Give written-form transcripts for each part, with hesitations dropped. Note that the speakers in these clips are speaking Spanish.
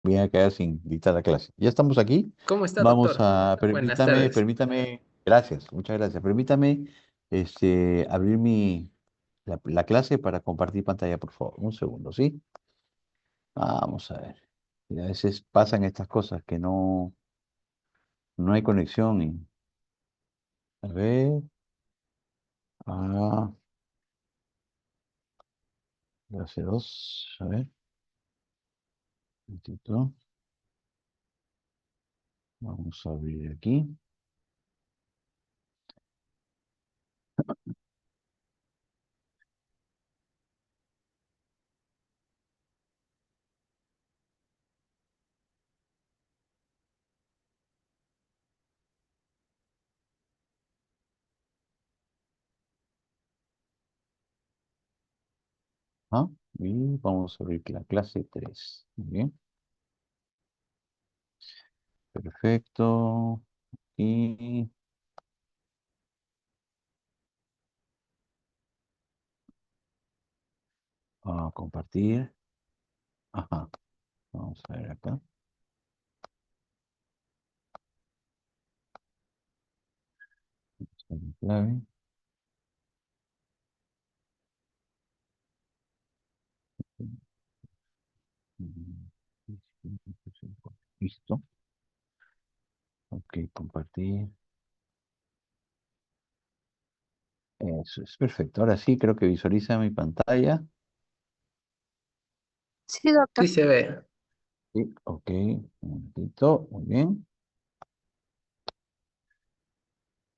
voy a quedar sin dictar la clase. Ya estamos aquí. ¿Cómo está, Vamos doctor? a, Buenas permítame, tardes. permítame, gracias, muchas gracias. Permítame, abrir la clase para compartir pantalla, por favor. Un segundo, ¿sí? Vamos a ver. Y a veces pasan estas cosas que no hay conexión. A ver, ah, clase 2, a ver, un momentito. Vamos a abrir aquí. Ah, y vamos a abrir la clase 3. Muy bien, perfecto. Y a compartir. Ajá, vamos a ver acá. Esta es la clave. Listo. Ok, compartir. Eso es perfecto. Ahora sí, creo que visualiza mi pantalla. Sí, doctor. Sí se ve. Sí, ok, un momentito. Muy bien.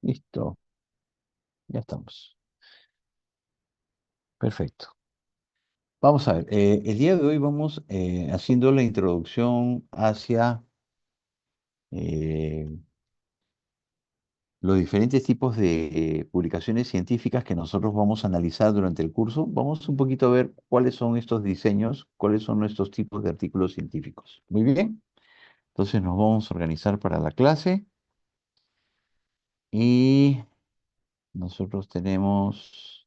Listo. Ya estamos. Perfecto. Vamos a ver. El día de hoy vamos haciendo la introducción hacia eh, los diferentes tipos de publicaciones científicas que nosotros vamos a analizar durante el curso. Vamos un poquito a ver cuáles son estos diseños, cuáles son nuestros tipos de artículos científicos. Muy bien. Entonces nos vamos a organizar para la clase y nosotros tenemos,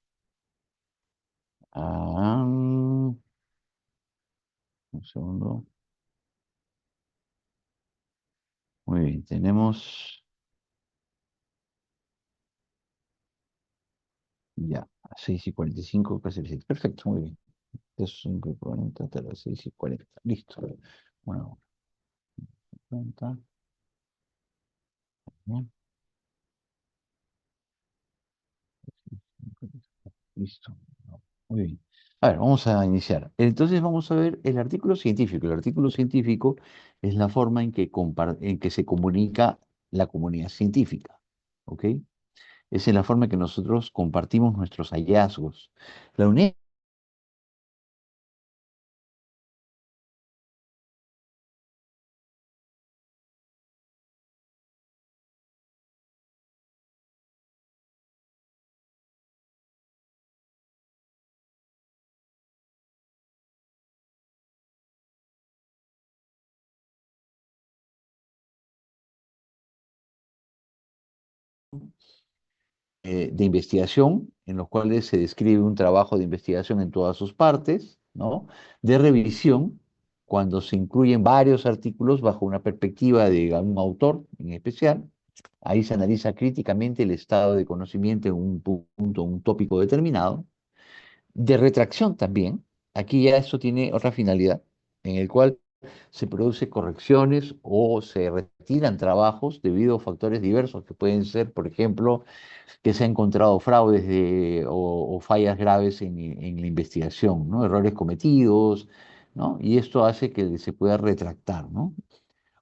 un segundo. Muy bien, tenemos ya a 6:45, casi las 7. Perfecto, muy bien. De 5:40 hasta las 6:40. Listo. Bueno, 50. Bien, listo. Muy bien. A ver, vamos a iniciar. Entonces vamos a ver el artículo científico. El artículo científico es la forma en que se comunica la comunidad científica. ¿Ok? Es en la forma en que nosotros compartimos nuestros hallazgos. La UNED de investigación, en los cuales se describe un trabajo de investigación en todas sus partes, ¿no? De revisión, cuando se incluyen varios artículos bajo una perspectiva de un autor en especial. Ahí se analiza críticamente el estado de conocimiento en un punto, un tópico determinado. De retracción también. Aquí ya esto tiene otra finalidad, en el cual se produce correcciones o se retiran trabajos debido a factores diversos que pueden ser, por ejemplo, que se ha encontrado fraudes o fallas graves en la investigación, ¿no? Errores cometidos, ¿no? Y esto hace que se pueda retractar, ¿no?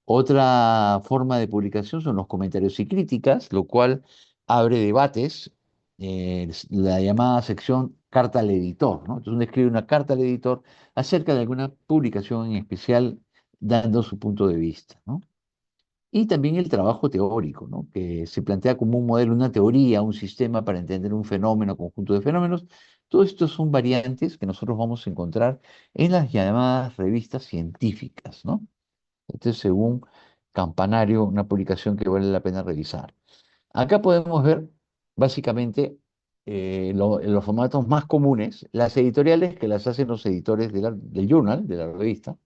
Otra forma de publicación son los comentarios y críticas, lo cual abre debates, la llamada sección carta al editor, ¿no? Entonces uno escribe una carta al editor acerca de alguna publicación en especial, dando su punto de vista, ¿no? Y también el trabajo teórico, ¿no? Que se plantea como un modelo, una teoría, un sistema para entender un fenómeno, conjunto de fenómenos. Todo esto son variantes que nosotros vamos a encontrar en las llamadas revistas científicas, ¿no? Este es según Campanario, una publicación que vale la pena revisar. Acá podemos ver básicamente los formatos más comunes, las editoriales que las hacen los editores del journal, de la revista,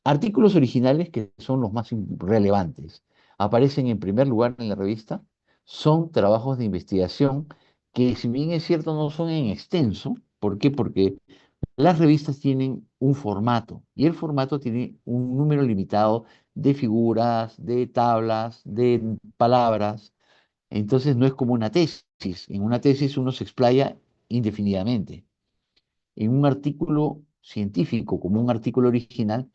Artículos originales que son los más relevantes, aparecen en primer lugar en la revista, son trabajos de investigación que si bien es cierto no son en extenso, ¿por qué? Porque las revistas tienen un formato y el formato tiene un número limitado de figuras, de tablas, de palabras. Entonces no es como una tesis. En una tesis uno se explaya indefinidamente. En un artículo científico, como un artículo original,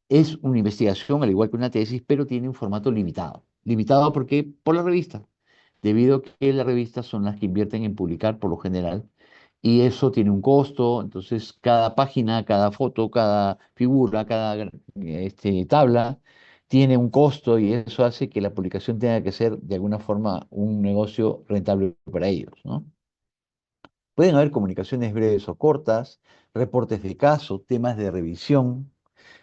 es una investigación, al igual que una tesis, pero tiene un formato limitado. Limitado porque por la revista, debido a que las revistas son las que invierten en publicar por lo general, y eso tiene un costo, entonces cada página, cada foto, cada figura, cada tabla tiene un costo y eso hace que la publicación tenga que ser de alguna forma un negocio rentable para ellos, ¿no? Pueden haber comunicaciones breves o cortas, reportes de caso, temas de revisión,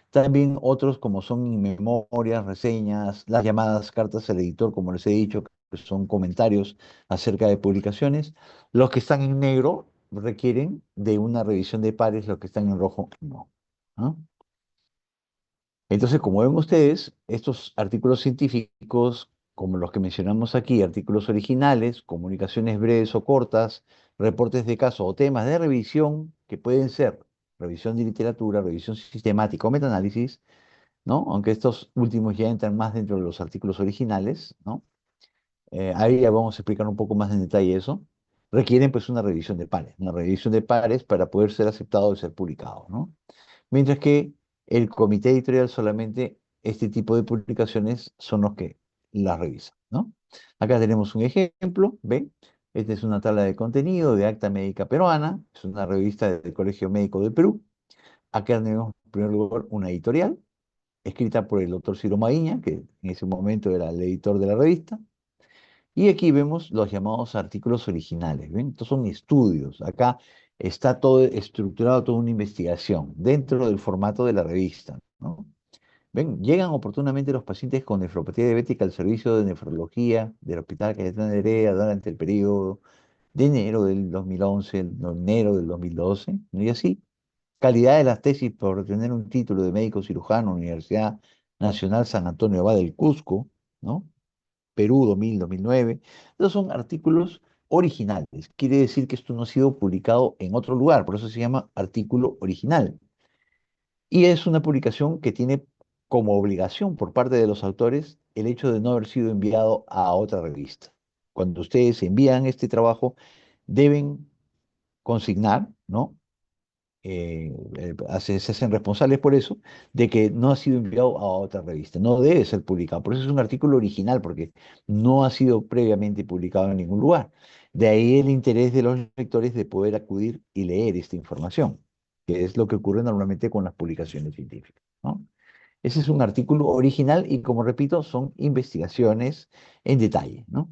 también otros como son memorias, reseñas, las llamadas cartas al editor, como les he dicho, que son comentarios acerca de publicaciones. Los que están en negro requieren de una revisión de pares, los que están en rojo no. ¿No? Entonces, como ven ustedes, estos artículos científicos, como los que mencionamos aquí, artículos originales, comunicaciones breves o cortas, reportes de caso o temas de revisión, que pueden ser revisión de literatura, revisión sistemática o metaanálisis, ¿no? Aunque estos últimos ya entran más dentro de los artículos originales, ¿no? Ahí ya vamos a explicar un poco más en detalle eso. Requieren pues una revisión de pares para poder ser aceptado y ser publicado, ¿no? Mientras que el comité editorial solamente este tipo de publicaciones son los que las revisan, ¿no? Acá tenemos un ejemplo, ¿ven? Esta es una tabla de contenido de Acta Médica Peruana, es una revista del Colegio Médico del Perú. Acá tenemos en primer lugar una editorial, escrita por el doctor Ciro Maíña, que en ese momento era el editor de la revista. Y aquí vemos los llamados artículos originales, ¿ven? Estos son estudios. Acá está todo estructurado, toda una investigación dentro del formato de la revista, ¿no? ¿Ven? Llegan oportunamente los pacientes con nefropatía diabética al servicio de nefrología del Hospital Cayetano de Heredia durante el periodo de enero del 2011, enero del 2012, ¿no? Y así, calidad de las tesis por obtener un título de médico cirujano, Universidad Nacional San Antonio Abad del Cusco, ¿no? Perú 2000-2009. Estos son artículos originales. Quiere decir que esto no ha sido publicado en otro lugar, por eso se llama artículo original. Y es una publicación que tiene como obligación por parte de los autores el hecho de no haber sido enviado a otra revista. Cuando ustedes envían este trabajo, deben consignar, ¿no? Se hacen responsables por eso, de que no ha sido enviado a otra revista, no debe ser publicado. Por eso es un artículo original, porque no ha sido previamente publicado en ningún lugar. De ahí el interés de los lectores de poder acudir y leer esta información, que es lo que ocurre normalmente con las publicaciones científicas, ¿no? Ese es un artículo original y, como repito, son investigaciones en detalle, ¿no?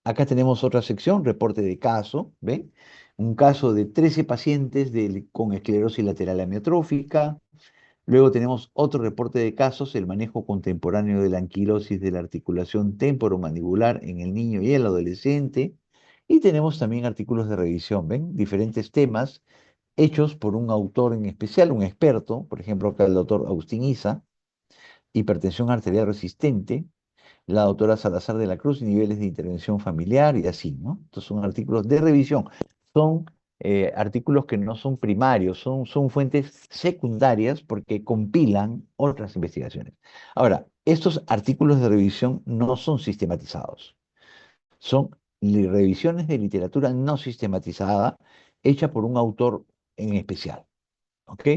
Acá tenemos otra sección, reporte de caso, ¿ven? Un caso de 13 pacientes con esclerosis lateral amiotrófica. Luego tenemos otro reporte de casos, el manejo contemporáneo de la anquilosis de la articulación temporomandibular en el niño y el adolescente. Y tenemos también artículos de revisión, ¿ven? Diferentes temas hechos por un autor en especial, un experto, por ejemplo, acá el doctor Agustín Isa, hipertensión arterial resistente, la doctora Salazar de la Cruz, niveles de intervención familiar y así, ¿no? Estos son artículos de revisión. Son artículos que no son primarios, son fuentes secundarias porque compilan otras investigaciones. Ahora, estos artículos de revisión no son sistematizados. Son revisiones de literatura no sistematizada hecha por un autor en especial. ¿Ok?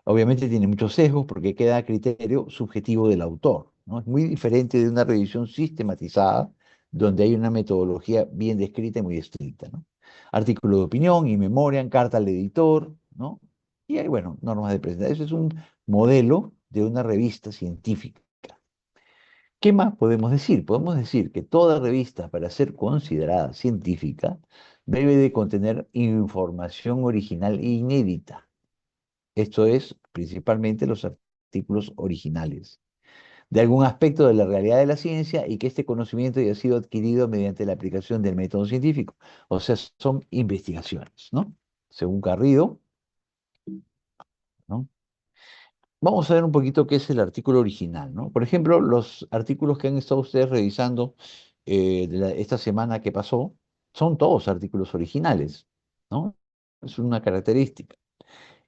Obviamente tiene muchos sesgos porque queda a criterio subjetivo del autor, ¿no? Es muy diferente de una revisión sistematizada donde hay una metodología bien descrita y muy estricta, ¿no? Artículo de opinión y memoria, carta al editor, ¿no? Y hay, bueno, normas de presentación. Eso es un modelo de una revista científica. ¿Qué más podemos decir? Podemos decir que toda revista, para ser considerada científica, debe de contener información original e inédita. Esto es principalmente los artículos originales, de algún aspecto de la realidad de la ciencia y que este conocimiento haya sido adquirido mediante la aplicación del método científico. O sea, son investigaciones, ¿no? Según Garrido, ¿no? Vamos a ver un poquito qué es el artículo original, ¿no? Por ejemplo, los artículos que han estado ustedes revisando esta semana que pasó son todos artículos originales, ¿no? Es una característica.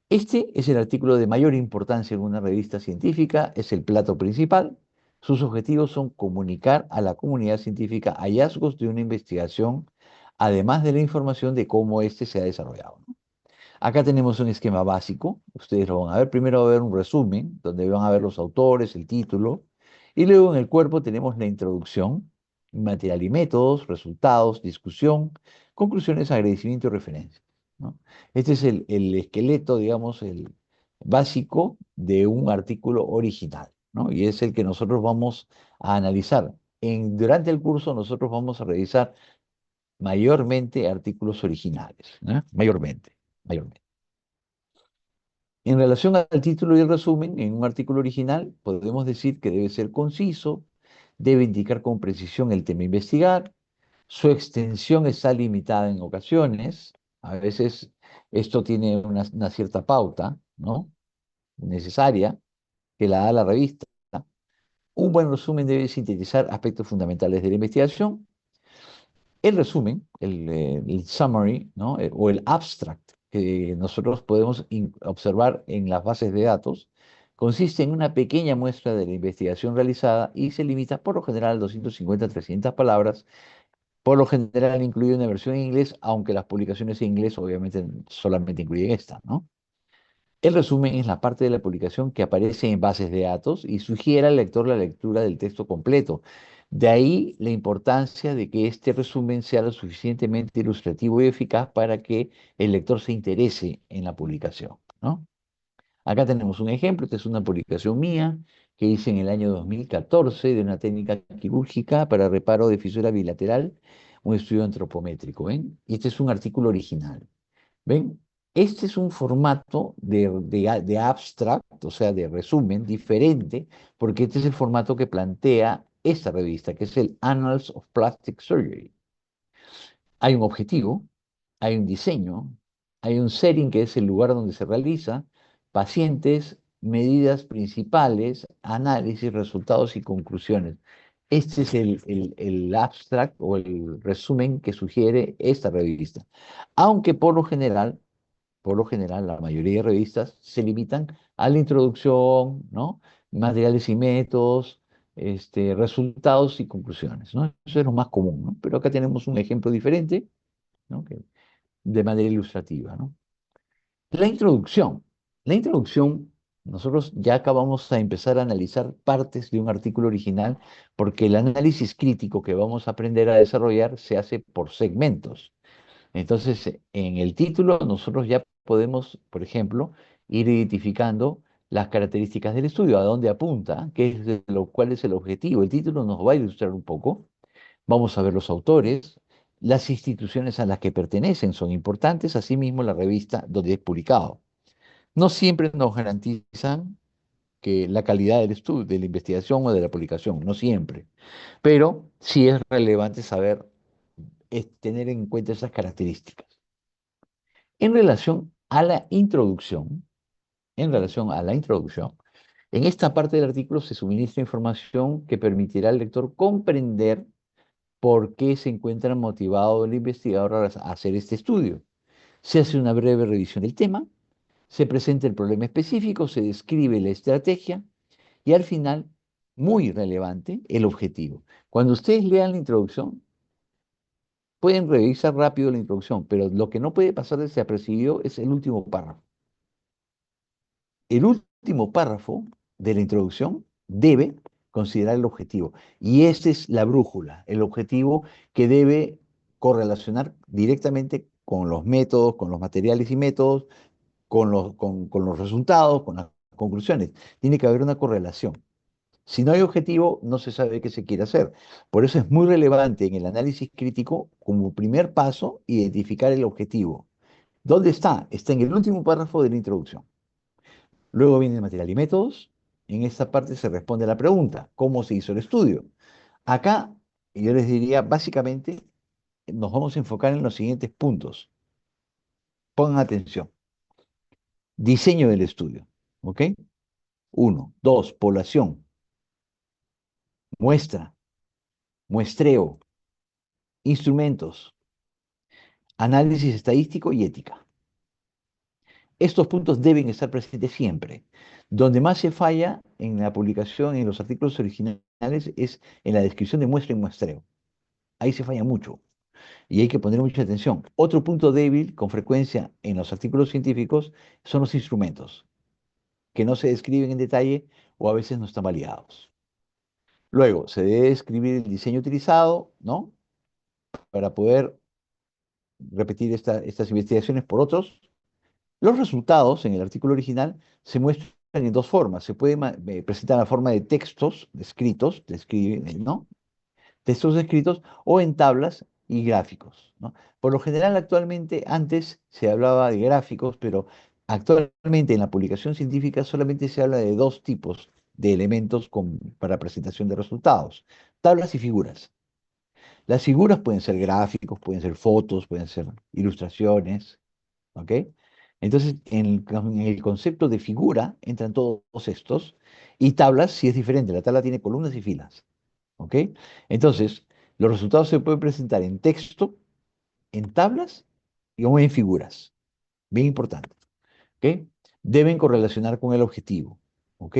Este es el artículo de mayor importancia en una revista científica, es el plato principal. Sus objetivos son comunicar a la comunidad científica hallazgos de una investigación, además de la información de cómo éste se ha desarrollado, ¿no? Acá tenemos un esquema básico, ustedes lo van a ver. Primero va a haber un resumen, donde van a ver los autores, el título, y luego en el cuerpo tenemos la introducción, material y métodos, resultados, discusión, conclusiones, agradecimiento y referencias, ¿no? Este es el esqueleto, digamos, el básico de un artículo original, ¿no? Y es el que nosotros vamos a analizar. Durante el curso nosotros vamos a revisar mayormente artículos originales, ¿no? Mayormente, mayormente. En relación al título y el resumen, en un artículo original podemos decir que debe ser conciso, debe indicar con precisión el tema a investigar, su extensión está limitada en ocasiones, a veces esto tiene una cierta pauta, ¿no? Necesaria, que la da la revista. Un buen resumen debe sintetizar aspectos fundamentales de la investigación. El resumen, el summary, ¿no? O el abstract que nosotros podemos observar en las bases de datos, consiste en una pequeña muestra de la investigación realizada y se limita por lo general a 250 a 300 palabras. Por lo general incluye una versión en inglés, aunque las publicaciones en inglés obviamente solamente incluyen esta, ¿no? El resumen es la parte de la publicación que aparece en bases de datos y sugiere al lector la lectura del texto completo. De ahí la importancia de que este resumen sea lo suficientemente ilustrativo y eficaz para que el lector se interese en la publicación, ¿no? Acá tenemos un ejemplo, esta es una publicación mía que hice en el año 2014 de una técnica quirúrgica para reparo de fisura bilateral, un estudio antropométrico, ¿ven? Y este es un artículo original. ¿Ven? Este es un formato de abstract, o sea, de resumen diferente, porque este es el formato que plantea esta revista, que es el Annals of Plastic Surgery. Hay un objetivo, hay un diseño, hay un setting que es el lugar donde se realiza, pacientes, medidas principales, análisis, resultados y conclusiones. Este es el abstract o el resumen que sugiere esta revista. Aunque por lo general, la mayoría de revistas se limitan a la introducción, ¿no? Materiales y métodos, resultados y conclusiones, ¿no? Eso es lo más común, ¿no? Pero acá tenemos un ejemplo diferente, ¿no? De manera ilustrativa, ¿no? La introducción. La introducción, nosotros ya acabamos a empezar a analizar partes de un artículo original porque el análisis crítico que vamos a aprender a desarrollar se hace por segmentos. Entonces, en el título nosotros ya podemos, por ejemplo, ir identificando las características del estudio, a dónde apunta, cuál es el objetivo. El título nos va a ilustrar un poco. Vamos a ver los autores, las instituciones a las que pertenecen son importantes, asimismo la revista donde es publicado. No siempre nos garantizan que la calidad del estudio, de la investigación o de la publicación, no siempre, pero sí es relevante saber, tener en cuenta esas características. En relación a la introducción, en relación a la introducción, en esta parte del artículo se suministra información que permitirá al lector comprender por qué se encuentra motivado el investigador a hacer este estudio. Se hace una breve revisión del tema, se presenta el problema específico, se describe la estrategia y al final, muy relevante, el objetivo. Cuando ustedes lean la introducción, pueden revisar rápido la introducción, pero lo que no puede pasar desapercibido es el último párrafo. El último párrafo de la introducción debe considerar el objetivo. Y esta es la brújula, el objetivo que debe correlacionar directamente con los métodos, con los materiales y métodos, con los resultados, con las conclusiones. Tiene que haber una correlación. Si no hay objetivo, no se sabe qué se quiere hacer. Por eso es muy relevante en el análisis crítico, como primer paso, identificar el objetivo. ¿Dónde está? Está en el último párrafo de la introducción. Luego viene material y métodos. En esta parte se responde a la pregunta, ¿cómo se hizo el estudio? Acá yo les diría, básicamente, nos vamos a enfocar en los siguientes puntos. Pongan atención. Diseño del estudio, ¿ok? Uno. Dos, población, muestra, muestreo, instrumentos, análisis estadístico y ética. Estos puntos deben estar presentes siempre. Donde más se falla en la publicación, en los artículos originales, es en la descripción de muestra y muestreo. Ahí se falla mucho y hay que poner mucha atención. Otro punto débil con frecuencia en los artículos científicos son los instrumentos, que no se describen en detalle o a veces no están validados. Luego, se debe describir el diseño utilizado, ¿no? Para poder repetir estas investigaciones por otros. Los resultados en el artículo original se muestran en dos formas. Se puede presentar en la forma de textos escritos, ¿no? Textos escritos o en tablas y gráficos, ¿no? Por lo general, actualmente, antes se hablaba de gráficos, pero actualmente en la publicación científica solamente se habla de dos tipos de elementos para presentación de resultados, tablas y figuras. Las figuras pueden ser gráficos, pueden ser fotos, pueden ser ilustraciones, ¿ok? Entonces, en el concepto de figura entran todos estos, y tablas sí es diferente, la tabla tiene columnas y filas, ¿ok? Entonces, los resultados se pueden presentar en texto, en tablas y o en figuras, bien importante, ¿ok? Deben correlacionar con el objetivo, ¿ok?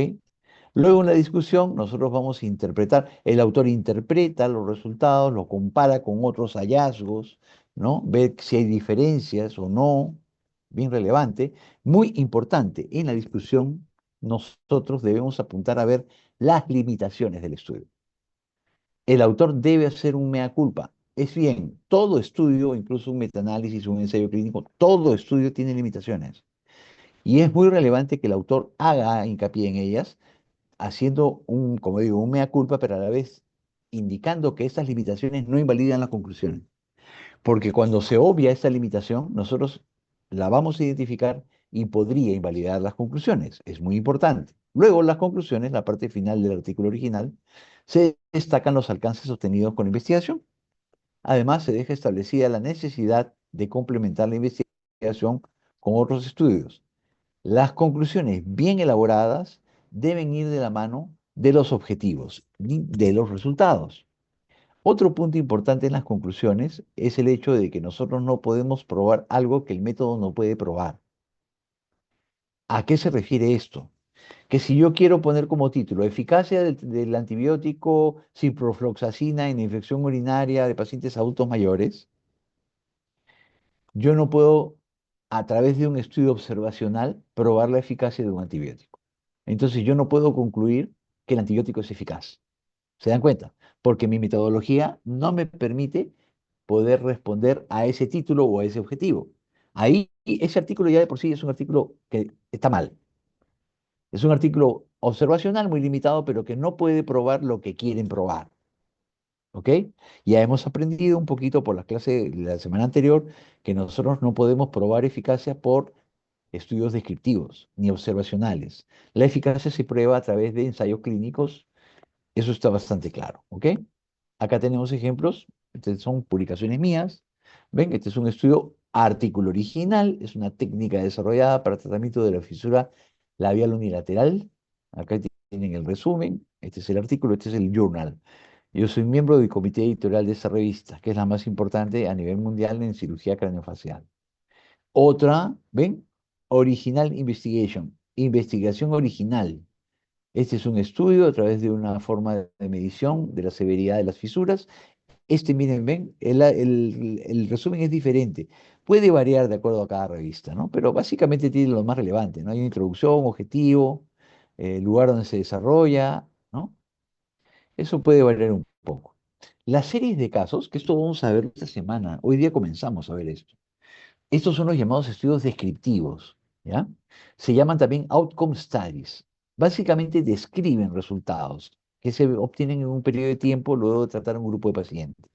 Luego en la discusión nosotros vamos a interpretar, el autor interpreta los resultados, lo compara con otros hallazgos, ¿no? Ver si hay diferencias o no, bien relevante. Muy importante, en la discusión nosotros debemos apuntar a ver las limitaciones del estudio. El autor debe hacer un mea culpa. Es bien, todo estudio, incluso un metaanálisis, un ensayo clínico, todo estudio tiene limitaciones. Y es muy relevante que el autor haga hincapié en ellas haciendo un, como digo, un mea culpa, pero a la vez indicando que estas limitaciones no invalidan las conclusiones. Porque cuando se obvia esta limitación, nosotros la vamos a identificar y podría invalidar las conclusiones. Es muy importante. Luego, las conclusiones, la parte final del artículo original, se destacan los alcances obtenidos con la investigación. Además, se deja establecida la necesidad de complementar la investigación con otros estudios. Las conclusiones bien elaboradas deben ir de la mano de los objetivos y de los resultados. Otro punto importante en las conclusiones es el hecho de que nosotros no podemos probar algo que el método no puede probar. ¿A qué se refiere esto? Que si yo quiero poner como título eficacia del antibiótico ciprofloxacina en infección urinaria de pacientes adultos mayores, yo no puedo, a través de un estudio observacional, probar la eficacia de un antibiótico. Entonces yo no puedo concluir que el antibiótico es eficaz. ¿Se dan cuenta? Porque mi metodología no me permite poder responder a ese título o a ese objetivo. Ahí ese artículo ya de por sí es un artículo que está mal. Es un artículo observacional muy limitado, pero que no puede probar lo que quieren probar. ¿Ok? Ya hemos aprendido un poquito por las clases de la semana anterior que nosotros no podemos probar eficacia por estudios descriptivos ni observacionales. La eficacia se prueba a través de ensayos clínicos, eso está bastante claro, ¿ok? Acá tenemos ejemplos, estas son publicaciones mías. Ven, este es un estudio artículo original, es una técnica desarrollada para tratamiento de la fisura labial unilateral. Acá tienen el resumen, este es el artículo, este es el journal. Yo soy miembro del comité editorial de esta revista, que es la más importante a nivel mundial en cirugía craneofacial. Otra, ¿ven? Original Investigation, investigación original. Este es un estudio a través de una forma de medición de la severidad de las fisuras. Este, miren, ven, el resumen es diferente. Puede variar de acuerdo a cada revista, ¿no? Pero básicamente tiene lo más relevante, ¿no? Hay una introducción, objetivo, lugar donde se desarrolla, ¿no? Eso puede variar un poco. Las series de casos, que esto vamos a ver esta semana, hoy día comenzamos a ver esto. Estos son los llamados estudios descriptivos, ¿ya? Se llaman también outcome studies. Básicamente describen resultados que se obtienen en un periodo de tiempo luego de tratar a un grupo de pacientes.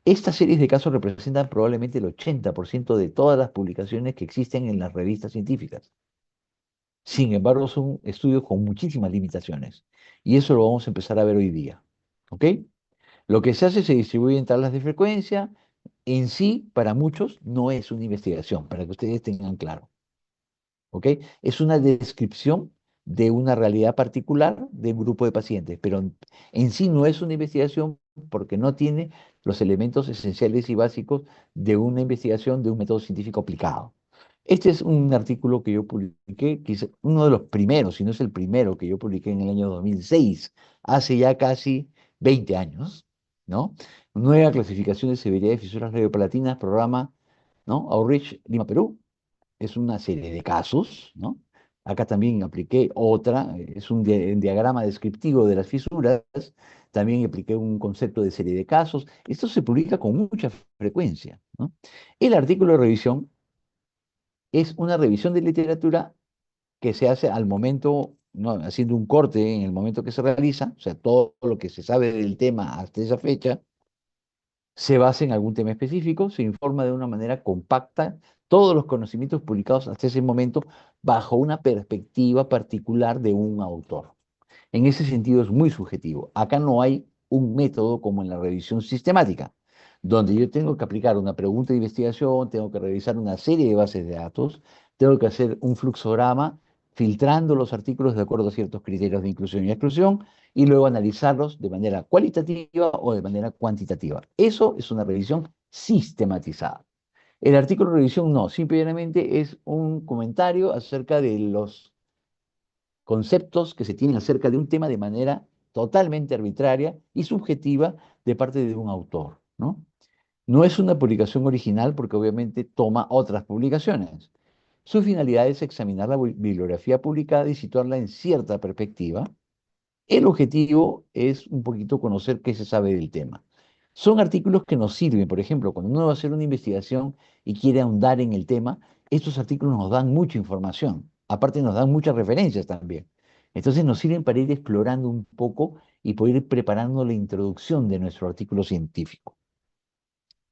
Estas series de casos representan probablemente el 80% de todas las publicaciones que existen en las revistas científicas. Sin embargo, son estudios con muchísimas limitaciones. Y eso lo vamos a empezar a ver hoy día. ¿Ok? Lo que se hace se distribuye en tablas de frecuencia. En sí, para muchos, no es una investigación, para que ustedes tengan claro. ¿Ok? Es una descripción de una realidad particular de un grupo de pacientes, pero en sí no es una investigación porque no tiene los elementos esenciales y básicos de una investigación de un método científico aplicado. Este es un artículo que yo publiqué, quizá uno de los primeros, si no es el primero que yo publiqué en el año 2006, hace ya casi 20 años, ¿no? Nueva clasificación de severidad de fisuras radiopalatinas, programa, ¿no? Outreach, Lima, Perú. Es una serie de casos, ¿no? Acá también apliqué otra, es un diagrama descriptivo de las fisuras, también apliqué un concepto de serie de casos. Esto se publica con mucha frecuencia, ¿no? El artículo de revisión es una revisión de literatura que se hace al momento, ¿no? Haciendo un corte en el momento que se realiza, o sea, todo lo que se sabe del tema hasta esa fecha, se basa en algún tema específico, se informa de una manera compacta todos los conocimientos publicados hasta ese momento bajo una perspectiva particular de un autor. En ese sentido es muy subjetivo. Acá no hay un método como en la revisión sistemática, donde yo tengo que aplicar una pregunta de investigación, tengo que revisar una serie de bases de datos, tengo que hacer un fluxograma filtrando los artículos de acuerdo a ciertos criterios de inclusión y exclusión y luego analizarlos de manera cualitativa o de manera cuantitativa. Eso es una revisión sistematizada. El artículo de revisión no, simplemente es un comentario acerca de los conceptos que se tienen acerca de un tema de manera totalmente arbitraria y subjetiva de parte de un autor, ¿no? No es una publicación original porque obviamente toma otras publicaciones. Su finalidad es examinar la bibliografía publicada y situarla en cierta perspectiva. El objetivo es un poquito conocer qué se sabe del tema. Son artículos que nos sirven, por ejemplo, cuando uno va a hacer una investigación y quiere ahondar en el tema, estos artículos nos dan mucha información. Aparte nos dan muchas referencias también. Entonces nos sirven para ir explorando un poco y poder ir preparando la introducción de nuestro artículo científico.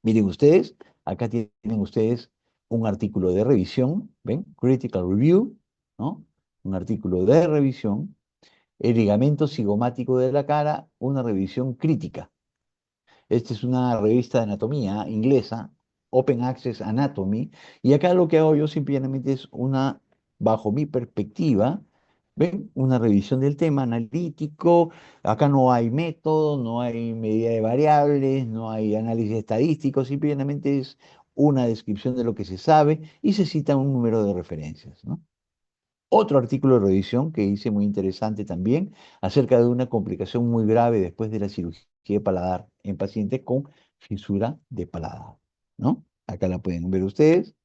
Miren ustedes, acá tienen ustedes un artículo de revisión, ¿ven? Critical Review, ¿no? Un artículo de revisión. El ligamento cigomático de la cara, una revisión crítica. Esta es una revista de anatomía inglesa, Open Access Anatomy, y acá lo que hago yo simplemente es una, bajo mi perspectiva, ¿ven? Una revisión del tema analítico. Acá no hay método, no hay medida de variables, no hay análisis estadístico, simplemente es una descripción de lo que se sabe y se cita un número de referencias, ¿no? Otro artículo de revisión que hice muy interesante también, acerca de una complicación muy grave después de la cirugía de paladar en pacientes con fisura de paladar, ¿no? Acá la pueden ver ustedes.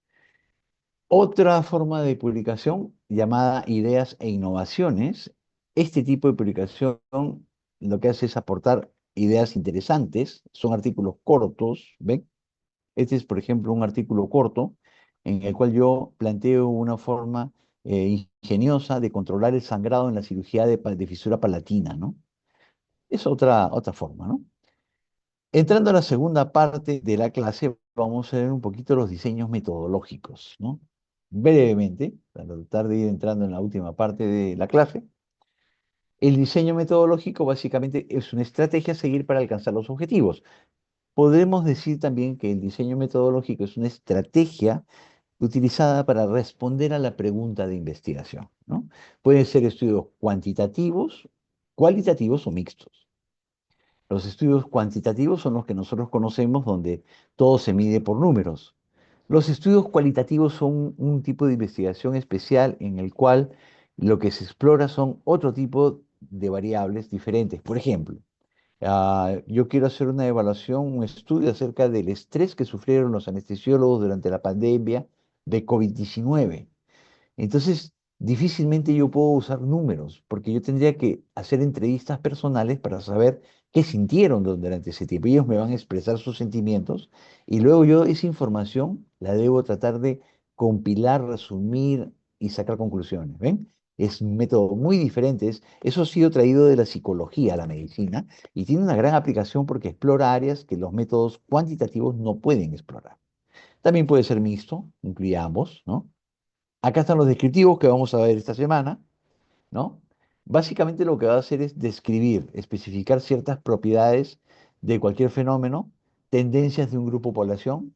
Otra forma de publicación llamada Ideas e Innovaciones. Este tipo de publicación lo que hace es aportar ideas interesantes, son artículos cortos, ¿ven? Este es, por ejemplo, un artículo corto en el cual yo planteo una forma ingeniosa de controlar el sangrado en la cirugía de fisura palatina, ¿no? Es otra forma, ¿no? Entrando a la segunda parte de la clase, vamos a ver un poquito los diseños metodológicos, ¿no? Brevemente, para tratar de ir entrando en la última parte de la clase. El diseño metodológico básicamente es una estrategia a seguir para alcanzar los objetivos. Podemos decir también que el diseño metodológico es una estrategia utilizada para responder a la pregunta de investigación, ¿no? Pueden ser estudios cuantitativos, cualitativos o mixtos. Los estudios cuantitativos son los que nosotros conocemos donde todo se mide por números. Los estudios cualitativos son un tipo de investigación especial en el cual lo que se explora son otro tipo de variables diferentes. Por ejemplo, yo quiero hacer una evaluación, un estudio acerca del estrés que sufrieron los anestesiólogos durante la pandemia de COVID-19. Entonces, difícilmente yo puedo usar números, porque yo tendría que hacer entrevistas personales para saber qué sintieron durante ese tiempo. Ellos me van a expresar sus sentimientos y luego yo esa información la debo tratar de compilar, resumir y sacar conclusiones. ¿Ven? Es un método muy diferente. Eso ha sido traído de la psicología a la medicina y tiene una gran aplicación porque explora áreas que los métodos cuantitativos no pueden explorar. También puede ser mixto, incluye ambos, ¿no? Acá están los descriptivos que vamos a ver esta semana, ¿no? Básicamente lo que va a hacer es describir, especificar ciertas propiedades de cualquier fenómeno, tendencias de un grupo o población,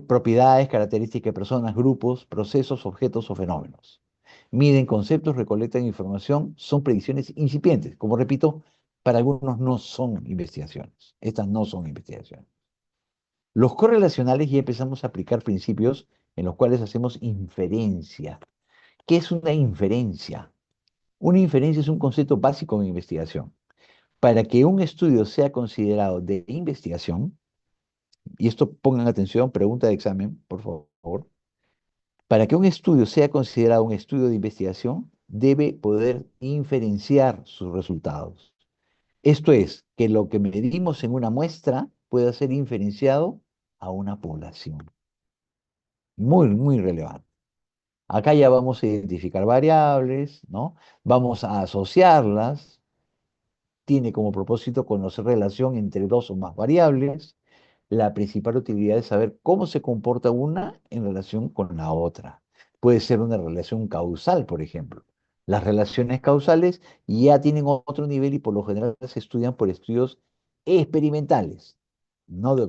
propiedades, características de personas, grupos, procesos, objetos o fenómenos. Miden conceptos, recolectan información, son predicciones incipientes. Como repito, para algunos no son investigaciones. Estas no son investigaciones. Los correlacionales ya empezamos a aplicar principios en los cuales hacemos inferencia. ¿Qué es una inferencia? Una inferencia es un concepto básico en investigación. Para que un estudio sea considerado de investigación, y esto pongan atención, pregunta de examen, por favor, para que un estudio sea considerado un estudio de investigación, debe poder inferenciar sus resultados. Esto es, que lo que medimos en una muestra pueda ser inferenciado a una población. Muy, muy relevante. Acá ya vamos a identificar variables, ¿no? Vamos a asociarlas. Tiene como propósito conocer relación entre dos o más variables. La principal utilidad es saber cómo se comporta una en relación con la otra. Puede ser una relación causal, por ejemplo. Las relaciones causales ya tienen otro nivel y por lo general se estudian por estudios experimentales, no de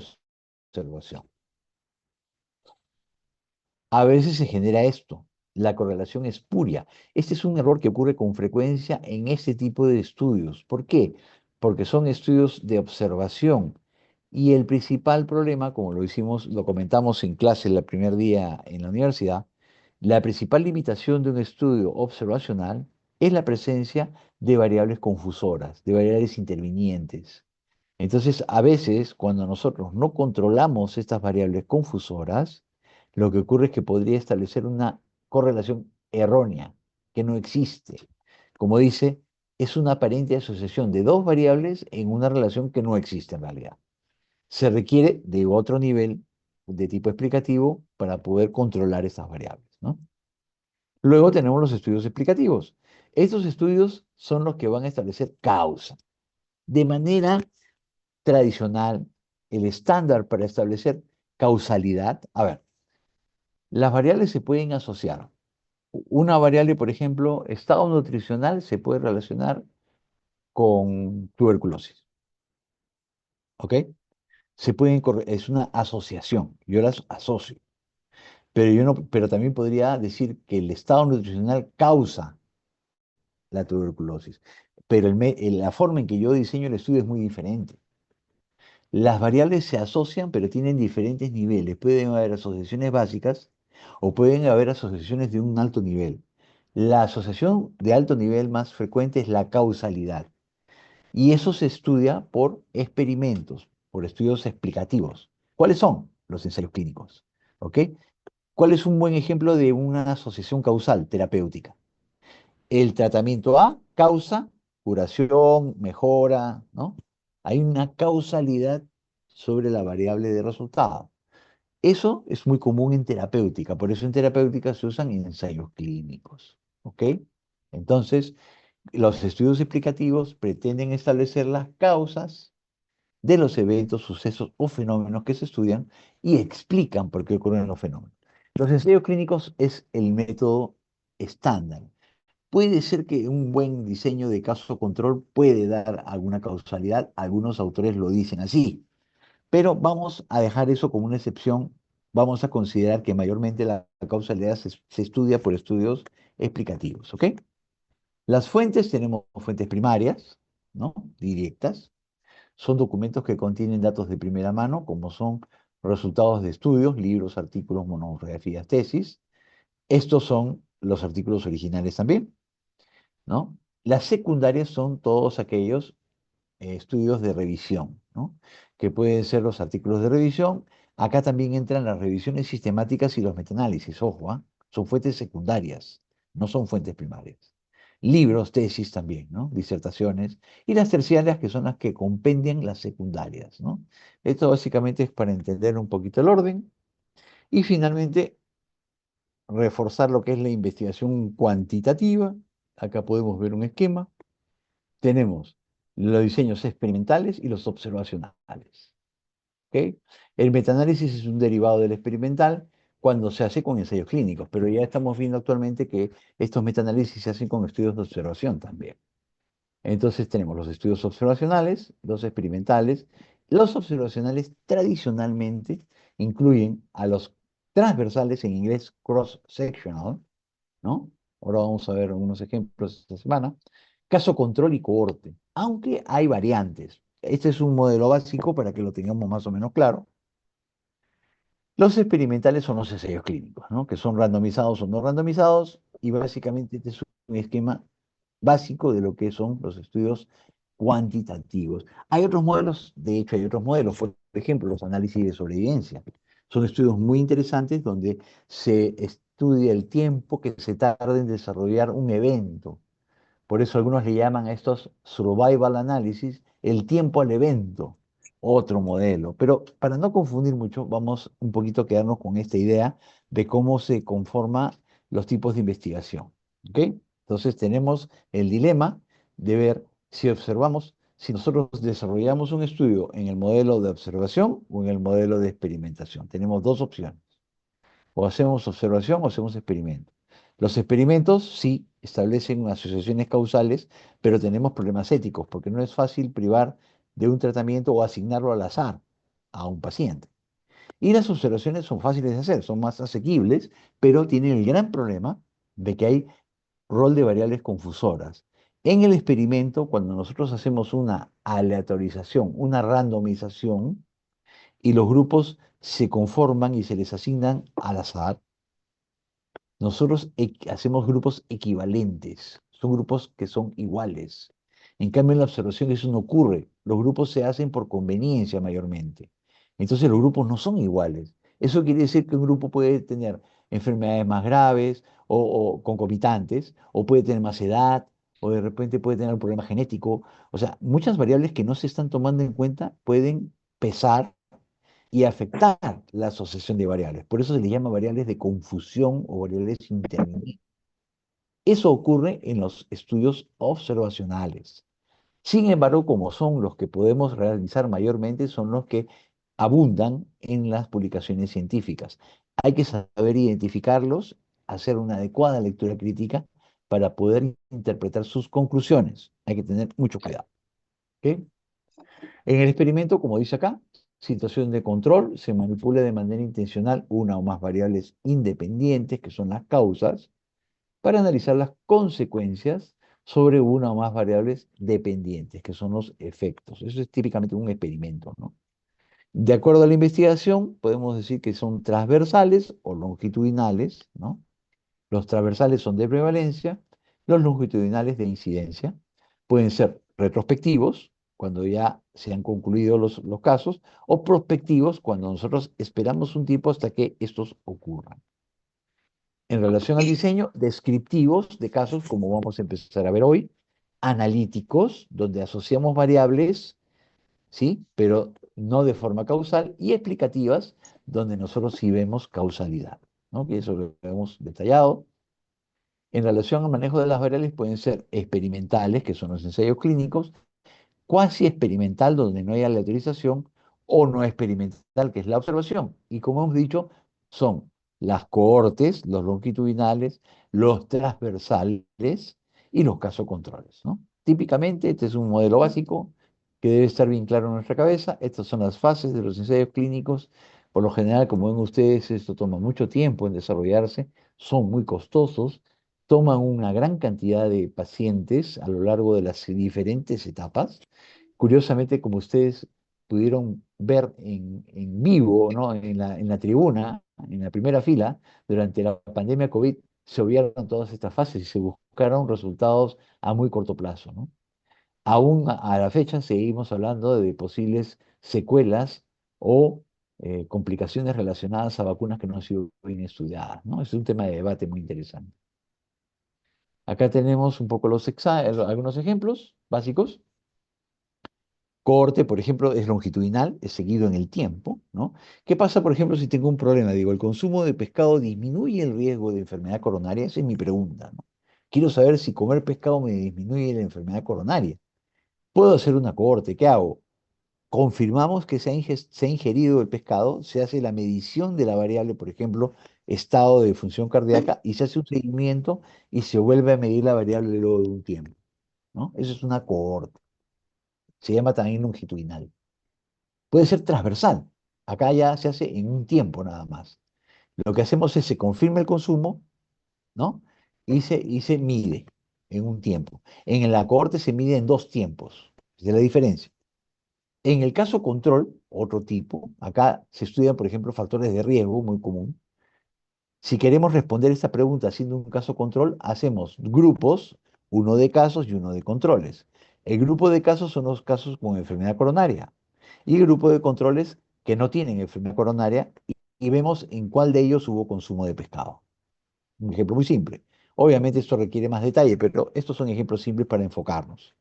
observación. A veces se genera esto, la correlación espuria. Este es un error que ocurre con frecuencia en este tipo de estudios. ¿Por qué? Porque son estudios de observación. Y el principal problema, como lo hicimos, lo comentamos en clase el primer día en la universidad, la principal limitación de un estudio observacional es la presencia de variables confusoras, de variables intervinientes. Entonces, a veces, cuando nosotros no controlamos estas variables confusoras, lo que ocurre es que podría establecer una correlación errónea, que no existe. Como dice, es una aparente asociación de dos variables en una relación que no existe en realidad. Se requiere de otro nivel de tipo explicativo para poder controlar estas variables, ¿no? Luego tenemos los estudios explicativos. Estos estudios son los que van a establecer causa. De manera tradicional, el estándar para establecer causalidad, a ver, las variables se pueden asociar. Una variable, por ejemplo, estado nutricional se puede relacionar con tuberculosis, ¿ok? Es una asociación, yo las asocio, pero yo no, pero también podría decir que el estado nutricional causa la tuberculosis, pero la forma en que yo diseño el estudio es muy diferente. Las variables se asocian, pero tienen diferentes niveles. Pueden haber asociaciones básicas o pueden haber asociaciones de un alto nivel. La asociación de alto nivel más frecuente es la causalidad. Y eso se estudia por experimentos, por estudios explicativos. ¿Cuáles son? Los ensayos clínicos. ¿Ok? ¿Cuál es un buen ejemplo de una asociación causal terapéutica? El tratamiento A causa curación, mejora, ¿no? Hay una causalidad sobre la variable de resultado. Eso es muy común en terapéutica, por eso en terapéutica se usan ensayos clínicos, ¿ok? Entonces, los estudios explicativos pretenden establecer las causas de los eventos, sucesos o fenómenos que se estudian y explican por qué ocurren los fenómenos. Los ensayos clínicos es el método estándar. Puede ser que un buen diseño de caso control puede dar alguna causalidad, algunos autores lo dicen así, pero vamos a dejar eso como una excepción, vamos a considerar que mayormente la causalidad se estudia por estudios explicativos, ¿ok? Las fuentes, tenemos fuentes primarias, ¿no? Directas, son documentos que contienen datos de primera mano, como son resultados de estudios, libros, artículos, monografías, tesis. Estos son los artículos originales también, ¿no? Las secundarias son todos aquellos estudios de revisión, ¿no? Que pueden ser los artículos de revisión. Acá también entran las revisiones sistemáticas y los metaanálisis, ojo, ¿ah? Son fuentes secundarias, no son fuentes primarias. Libros, tesis también, ¿no? Disertaciones. Y las terciarias, que son las que compendian las secundarias, ¿no? Esto básicamente es para entender un poquito el orden. Y finalmente, reforzar lo que es la investigación cuantitativa. Acá podemos ver un esquema. Tenemos los diseños experimentales y los observacionales. ¿Ok? El metaanálisis es un derivado del experimental cuando se hace con ensayos clínicos, pero ya estamos viendo actualmente que estos metaanálisis se hacen con estudios de observación también. Entonces tenemos los estudios observacionales, los experimentales. Los observacionales tradicionalmente incluyen a los transversales, en inglés cross-sectional, ¿no? Ahora vamos a ver algunos ejemplos esta semana. Caso control y cohorte, aunque hay variantes. Este es un modelo básico para que lo tengamos más o menos claro. Los experimentales son los ensayos clínicos, ¿no? Que son randomizados o no randomizados, y básicamente este es un esquema básico de lo que son los estudios cuantitativos. Hay otros modelos, de hecho hay otros modelos, por ejemplo, los análisis de sobrevivencia. Son estudios muy interesantes donde se estudia el tiempo que se tarda en desarrollar un evento. Por eso algunos le llaman a estos survival analysis el tiempo al evento, otro modelo. Pero para no confundir mucho, vamos un poquito a quedarnos con esta idea de cómo se conforman los tipos de investigación. ¿Ok? Entonces tenemos el dilema de ver si observamos, si nosotros desarrollamos un estudio en el modelo de observación o en el modelo de experimentación. Tenemos dos opciones. O hacemos observación o hacemos experimento. Los experimentos sí establecen asociaciones causales, pero tenemos problemas éticos, porque no es fácil privar de un tratamiento o asignarlo al azar a un paciente. Y las observaciones son fáciles de hacer, son más asequibles, pero tienen el gran problema de que hay rol de variables confusoras. En el experimento, cuando nosotros hacemos una aleatorización, una randomización, y los grupos se conforman y se les asignan al azar, nosotros hacemos grupos equivalentes, son grupos que son iguales. En cambio, en la observación eso no ocurre. Los grupos se hacen por conveniencia mayormente. Entonces los grupos no son iguales. Eso quiere decir que un grupo puede tener enfermedades más graves o concomitantes, o puede tener más edad, o de repente puede tener un problema genético. O sea, muchas variables que no se están tomando en cuenta pueden pesar y afectar la asociación de variables. Por eso se les llama variables de confusión o variables intervenientes. Eso ocurre en los estudios observacionales. Sin embargo, como son los que podemos realizar mayormente, son los que abundan en las publicaciones científicas. Hay que saber identificarlos, hacer una adecuada lectura crítica para poder interpretar sus conclusiones. Hay que tener mucho cuidado. ¿Ok? En el experimento, como dice acá, situación de control, se manipula de manera intencional una o más variables independientes, que son las causas, para analizar las consecuencias sobre una o más variables dependientes, que son los efectos. Eso es típicamente un experimento, ¿no? De acuerdo a la investigación, podemos decir que son transversales o longitudinales, ¿no? Los transversales son de prevalencia, los longitudinales de incidencia. Pueden ser retrospectivos, cuando ya se han concluido los casos, o prospectivos, cuando nosotros esperamos un tiempo hasta que estos ocurran. En relación al diseño, descriptivos de casos, como vamos a empezar a ver hoy, analíticos, donde asociamos variables, ¿sí? Pero no de forma causal, y explicativas, donde nosotros sí vemos causalidad, ¿no? Que eso lo hemos detallado. En relación al manejo de las variables pueden ser experimentales, que son los ensayos clínicos, cuasi experimental, donde no hay aleatorización, o no experimental, que es la observación. Y como hemos dicho, son las cohortes, los longitudinales, los transversales y los casos-controles, ¿no? Típicamente, este es un modelo básico que debe estar bien claro en nuestra cabeza. Estas son las fases de los ensayos clínicos. Por lo general, como ven ustedes, esto toma mucho tiempo en desarrollarse, son muy costosos, toman una gran cantidad de pacientes a lo largo de las diferentes etapas. Curiosamente, como ustedes pudieron ver en vivo, ¿no? En la tribuna, en la primera fila, durante la pandemia COVID, se obviaron todas estas fases y se buscaron resultados a muy corto plazo, ¿no? Aún a la fecha seguimos hablando de posibles secuelas o complicaciones relacionadas a vacunas que no han sido bien estudiadas, ¿no? Es un tema de debate muy interesante. Acá tenemos un poco algunos ejemplos básicos. Corte, por ejemplo, es longitudinal, es seguido en el tiempo, ¿no? ¿Qué pasa, por ejemplo, si tengo un problema? Digo, ¿el consumo de pescado disminuye el riesgo de enfermedad coronaria? Esa es mi pregunta, ¿no? Quiero saber si comer pescado me disminuye la enfermedad coronaria. Puedo hacer una cohorte, ¿qué hago? Confirmamos que se ha ingerido el pescado, se hace la medición de la variable, por ejemplo, estado de función cardíaca, y se hace un seguimiento y se vuelve a medir la variable luego de un tiempo, ¿no? Eso es una cohorte. Se llama también longitudinal. Puede ser transversal. Acá ya se hace en un tiempo nada más. Lo que hacemos es se confirma el consumo, ¿no? y se mide en un tiempo. En la cohorte se mide en dos tiempos. Esa es la diferencia. En el caso control, otro tipo, acá se estudian, por ejemplo, factores de riesgo, muy común. Si queremos responder esta pregunta haciendo un caso control, hacemos grupos, uno de casos y uno de controles. El grupo de casos son los casos con enfermedad coronaria y el grupo de controles que no tienen enfermedad coronaria y vemos en cuál de ellos hubo consumo de pescado. Un ejemplo muy simple. Obviamente esto requiere más detalle, pero estos son ejemplos simples para enfocarnos.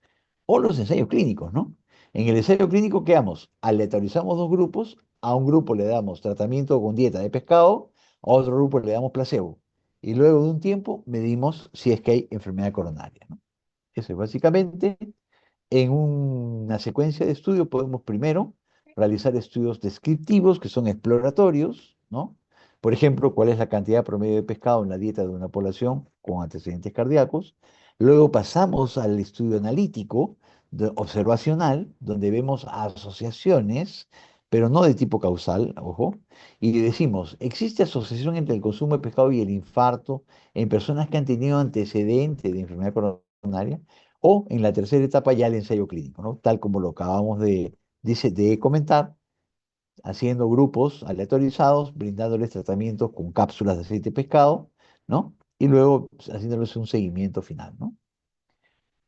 O los ensayos clínicos, ¿no? En el ensayo clínico, ¿qué hacemos? Aleatorizamos dos grupos, a un grupo le damos tratamiento con dieta de pescado, a otro grupo le damos placebo. Y luego de un tiempo medimos si es que hay enfermedad coronaria, ¿no? Eso es básicamente en una secuencia de estudios podemos primero realizar estudios descriptivos que son exploratorios, ¿no? Por ejemplo, cuál es la cantidad promedio de pescado en la dieta de una población con antecedentes cardíacos. Luego pasamos al estudio analítico, observacional, donde vemos asociaciones, pero no de tipo causal, ojo, y decimos, ¿existe asociación entre el consumo de pescado y el infarto en personas que han tenido antecedentes de enfermedad coronaria? O en la tercera etapa ya el ensayo clínico, ¿no? Tal como lo acabamos de comentar, haciendo grupos aleatorizados, brindándoles tratamientos con cápsulas de aceite de pescado, ¿no? Y luego pues, haciéndoles un seguimiento final, ¿no?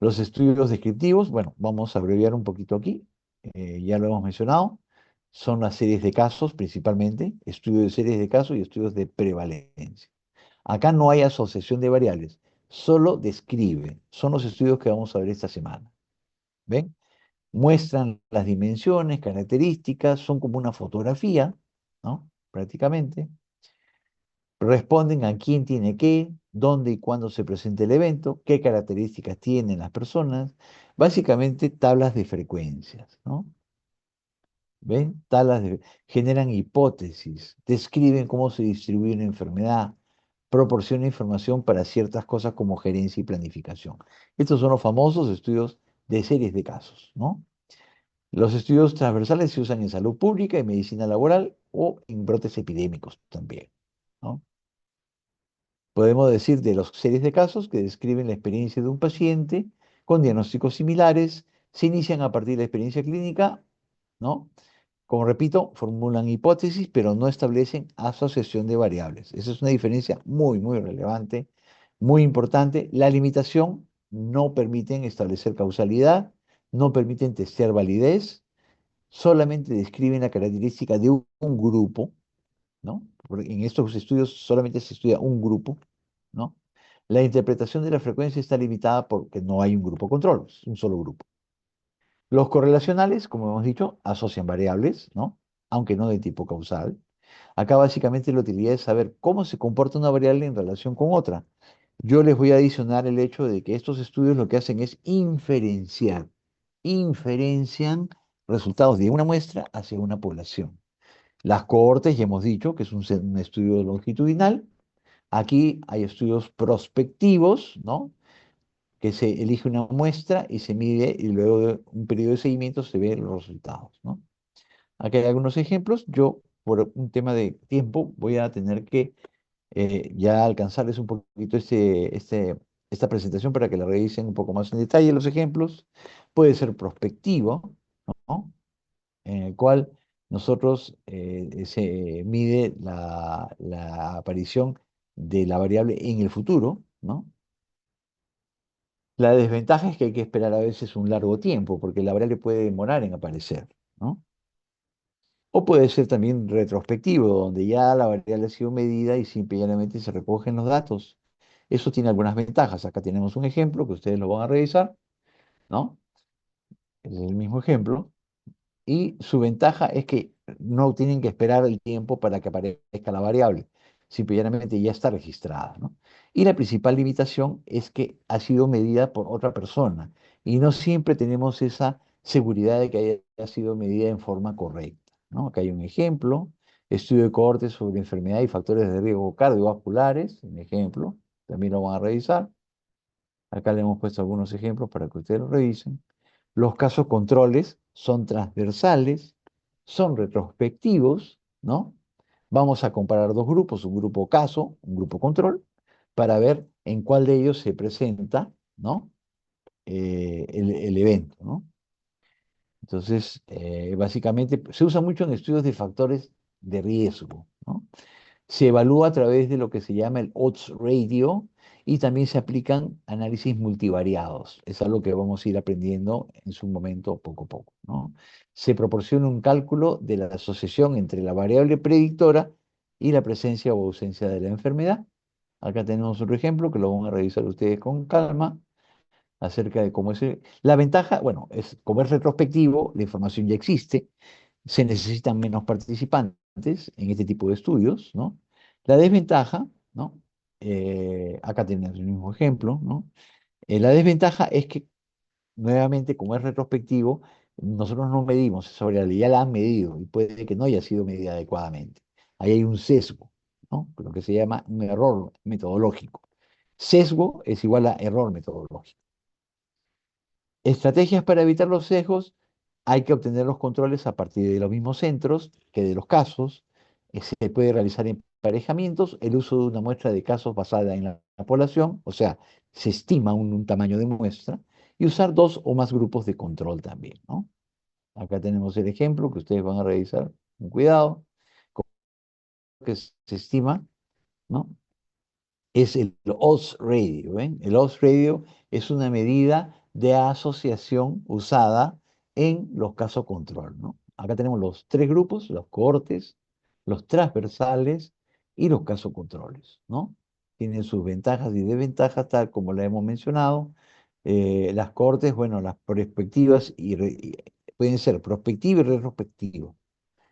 Los estudios descriptivos, bueno, vamos a abreviar un poquito aquí, ya lo hemos mencionado, son las series de casos principalmente, estudios de series de casos y estudios de prevalencia. Acá no hay asociación de variables, solo describe. Son los estudios que vamos a ver esta semana. ¿Ven? Muestran las dimensiones, características, son como una fotografía, ¿no? Prácticamente. Responden a quién tiene qué, dónde y cuándo se presenta el evento, qué características tienen las personas. Básicamente tablas de frecuencias, ¿no? ¿Ven? Generan hipótesis, describen cómo se distribuye una enfermedad, proporciona información para ciertas cosas como gerencia y planificación. Estos son los famosos estudios de series de casos, ¿no? Los estudios transversales se usan en salud pública, en medicina laboral o en brotes epidémicos también, ¿no? Podemos decir de las series de casos que describen la experiencia de un paciente con diagnósticos similares, se inician a partir de la experiencia clínica, ¿no? Como repito, formulan hipótesis, pero no establecen asociación de variables. Esa es una diferencia muy, muy relevante, muy importante. La limitación no permiten establecer causalidad, no permiten testear validez, solamente describen la característica de un grupo, ¿no? Porque en estos estudios solamente se estudia un grupo, ¿no? La interpretación de la frecuencia está limitada porque no hay un grupo control, es un solo grupo. Los correlacionales, como hemos dicho, asocian variables, ¿no? Aunque no de tipo causal. Acá básicamente la utilidad es saber cómo se comporta una variable en relación con otra. Yo les voy a adicionar el hecho de que estos estudios lo que hacen es inferenciar. Inferencian resultados de una muestra hacia una población. Las cohortes, ya hemos dicho, que es un estudio longitudinal. Aquí hay estudios prospectivos, ¿no? Que se elige una muestra y se mide y luego de un periodo de seguimiento se ven los resultados, ¿no? Aquí hay algunos ejemplos. Yo, por un tema de tiempo, voy a tener que ya alcanzarles un poquito esta presentación para que la revisen un poco más en detalle los ejemplos. Puede ser prospectivo, ¿no? En el cual nosotros se mide la aparición de la variable en el futuro, ¿no? La desventaja es que hay que esperar a veces un largo tiempo, porque la variable puede demorar en aparecer, ¿no? O puede ser también retrospectivo, donde ya la variable ha sido medida y simplemente se recogen los datos. Eso tiene algunas ventajas. Acá tenemos un ejemplo que ustedes lo van a revisar, ¿no? Es el mismo ejemplo. Y su ventaja es que no tienen que esperar el tiempo para que aparezca la variable. Simplemente ya está registrada, ¿no? Y la principal limitación es que ha sido medida por otra persona y no siempre tenemos esa seguridad de que haya sido medida en forma correcta, ¿no? Acá hay un ejemplo, estudio de cohortes sobre enfermedad y factores de riesgo cardiovasculares, un ejemplo, también lo van a revisar. Acá le hemos puesto algunos ejemplos para que ustedes lo revisen. Los casos controles son transversales, son retrospectivos, ¿no? Vamos a comparar dos grupos, un grupo caso, un grupo control, para ver en cuál de ellos se presenta, ¿no? El evento, ¿no? Entonces, básicamente se usa mucho en estudios de factores de riesgo, ¿no? Se evalúa a través de lo que se llama el odds ratio y también se aplican análisis multivariados. Es algo que vamos a ir aprendiendo en su momento poco a poco, ¿no? Se proporciona un cálculo de la asociación entre la variable predictora y la presencia o ausencia de la enfermedad. Acá tenemos otro ejemplo que lo van a revisar ustedes con calma acerca de cómo es. La ventaja, bueno, es como es retrospectivo, la información ya existe, se necesitan menos participantes en este tipo de estudios, ¿no? La desventaja, ¿no? Acá tenemos el mismo ejemplo, ¿no? La desventaja es que, nuevamente, como es retrospectivo, nosotros no medimos esa variable, ya la han medido y puede que no haya sido medida adecuadamente. Ahí hay un sesgo, ¿no? Lo que se llama un error metodológico. Sesgo es igual a error metodológico. Estrategias para evitar los sesgos: hay que obtener los controles a partir de los mismos centros que de los casos. Se puede realizar emparejamientos, el uso de una muestra de casos basada en la población, o sea, se estima un tamaño de muestra, y usar dos o más grupos de control también, ¿no? Acá tenemos el ejemplo que ustedes van a revisar con cuidado, que se estima, ¿no? Es el odds ratio, ¿ven? El odds ratio es una medida de asociación usada en los casos control, ¿no? Acá tenemos los tres grupos, los cohortes, los transversales y los casos controles, ¿no? Tienen sus ventajas y desventajas, tal como la hemos mencionado. Las cohortes, bueno, las perspectivas pueden ser prospectivo y retrospectivo.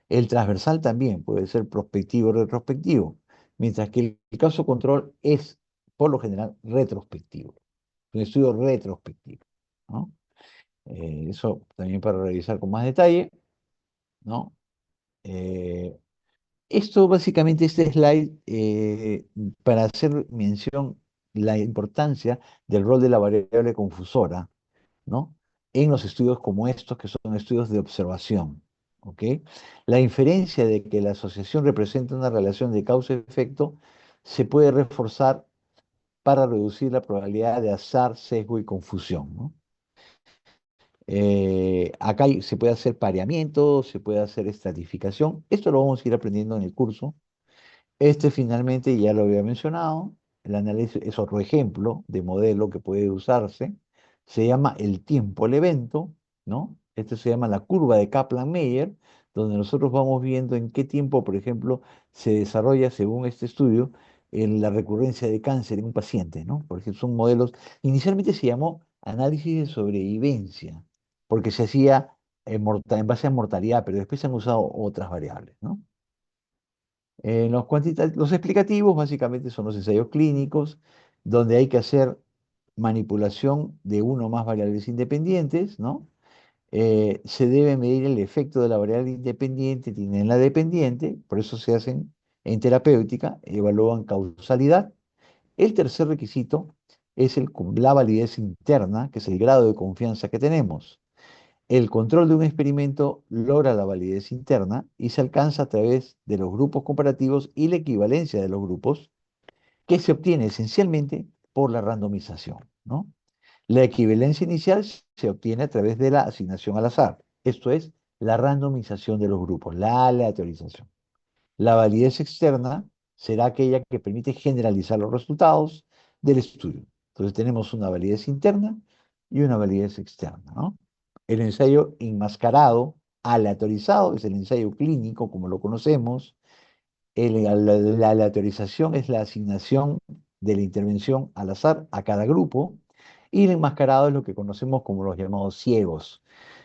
El transversal también puede ser prospectivo o retrospectivo, mientras que el caso control es, por lo general, retrospectivo, un estudio retrospectivo, ¿no? Eso también para revisar con más detalle, ¿no? Eh, Esto básicamente, este slide, para hacer mención la importancia del rol de la variable confusora, ¿no? En los estudios como estos, que son estudios de observación, ¿ok? La inferencia de que la asociación representa una relación de causa-efecto se puede reforzar para reducir la probabilidad de azar, sesgo y confusión, ¿no? Acá se puede hacer pareamiento, se puede hacer estratificación. Esto lo vamos a ir aprendiendo en el curso. Este finalmente, ya lo había mencionado, el análisis es otro ejemplo de modelo que puede usarse. Se llama el tiempo al evento, ¿no? Este se llama la curva de Kaplan-Meier, donde nosotros vamos viendo en qué tiempo, por ejemplo, se desarrolla, según este estudio, en la recurrencia de cáncer en un paciente, ¿no? Porque son modelos, inicialmente se llamó análisis de sobrevivencia, porque se hacía en base a mortalidad, pero después se han usado otras variables, ¿no? Los explicativos básicamente son los ensayos clínicos, donde hay que hacer manipulación de uno o más variables independientes, ¿no? Se debe medir el efecto de la variable independiente en la dependiente, por eso se hacen en terapéutica, evalúan causalidad. El tercer requisito es la validez interna, que es el grado de confianza que tenemos. El control de un experimento logra la validez interna y se alcanza a través de los grupos comparativos y la equivalencia de los grupos, que se obtiene esencialmente por la randomización, ¿no? La equivalencia inicial se obtiene a través de la asignación al azar, esto es, la randomización de los grupos, la aleatorización. La validez externa será aquella que permite generalizar los resultados del estudio. Entonces tenemos una validez interna y una validez externa, ¿no? El ensayo enmascarado, aleatorizado, es el ensayo clínico como lo conocemos. La aleatorización es la asignación de la intervención al azar a cada grupo. Y el enmascarado es lo que conocemos como los llamados ciegos,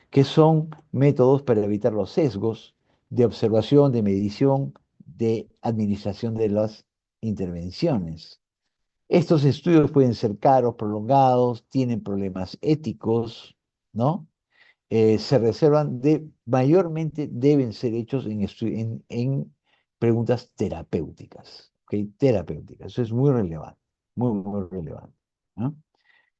que son métodos para evitar los sesgos de observación, de medición, de administración de las intervenciones. Estos estudios pueden ser caros, prolongados, tienen problemas éticos, ¿no? Se reservan mayormente deben ser hechos en preguntas terapéuticas, ¿ok? Terapéuticas, eso es muy relevante, muy, muy relevante, ¿no?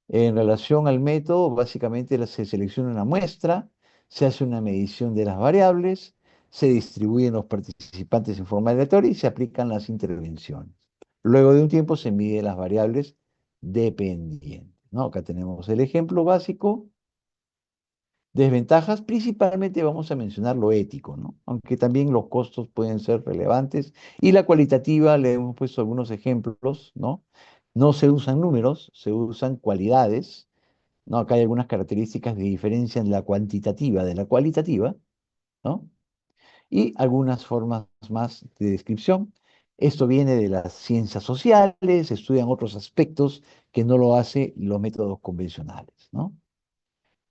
En relación al método, básicamente se selecciona una muestra, se hace una medición de las variables, se distribuyen los participantes en forma aleatoria y se aplican las intervenciones. Luego de un tiempo se miden las variables dependientes, ¿no? Acá tenemos el ejemplo básico. Desventajas, principalmente vamos a mencionar lo ético, ¿no? Aunque también los costos pueden ser relevantes. Y la cualitativa, le hemos puesto algunos ejemplos, ¿no? No se usan números, se usan cualidades, ¿no? Acá hay algunas características que diferencian la cuantitativa de la cualitativa, ¿no? Y algunas formas más de descripción. Esto viene de las ciencias sociales, estudian otros aspectos que no lo hacen los métodos convencionales, ¿no?